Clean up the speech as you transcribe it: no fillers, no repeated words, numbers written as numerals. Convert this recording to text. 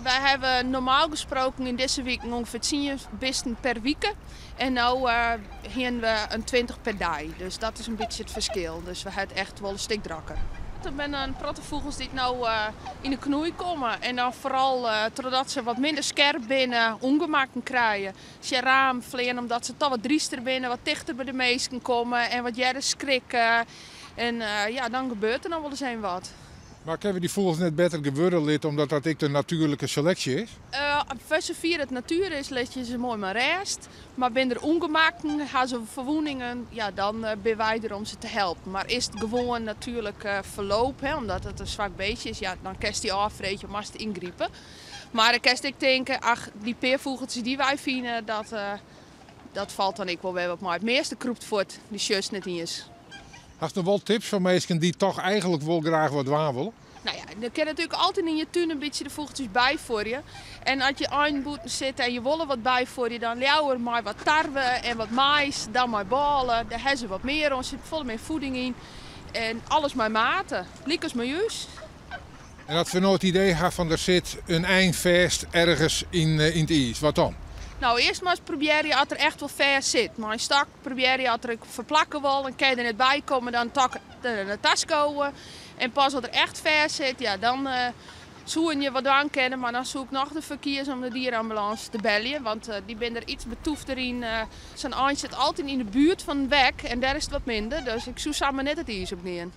wij hebben normaal gesproken in deze week ongeveer 10 bisten per week. En nu hebben we een 20 per dag. Dus dat is een beetje het verschil. Dus we hebben echt wel een stuk drukker. Er zijn een vogels die nou in de knoei komen. En dan vooral doordat ze wat minder scherp binnen, ongemakken krijgen. Ze raam vliegen omdat ze toch wat driester binnen, wat dichter bij de meesten komen en wat jaren schrikken. En dan gebeurt er dan wel eens een wat. Maar hebben die vogels net beter geworden omdat dat ik de natuurlijke selectie is? Voor zover het natuur is, let je ze mooi maar rest. Maar binnen er ongemakken, gaan ze verwoeningen, dan ben wij er om ze te helpen. Maar is het gewoon natuurlijk verloop, omdat het een zwak beestje is, dan kan die afvreten om te ingrijpen. Maar dan kan ik denken, die peervogeltjes die wij vinden, dat valt dan ik wel weer wat maar. Het meeste kroept voort, die sjuist net is. Hast je nog wel tips voor mensen die toch eigenlijk wel graag wat wawelen? Nou ja, dan kan je natuurlijk altijd in je tuin een beetje de vogeltjes bij voor je. En als je aanboeten zit en je wil er wat bij voor je, dan ljouwer maar wat tarwe en wat mais, dan maar ballen. Daar hebben ze wat meer, er zit vol meer voeding in. En alles maar maten, liekers maar juist. En dat we nooit het idee hebben van er zit een eindvest ergens in het ijs, wat dan? Nou, eerst maar eens probeer je als er echt wel ver zit. Maar een stak probeer je als er verplakken wil en kan je er net bij komen, dan tak in de tas komen. En pas als er echt ver zit, dan zoeken je wat aan kennen. Maar dan zoek ik nog de verkeers om de dierenambulance te bellen. Want die ben er iets betoefd erin. Zijn eindje zit altijd in de buurt van het weg en daar is het wat minder. Dus ik zoek samen net het ijs opnieuw.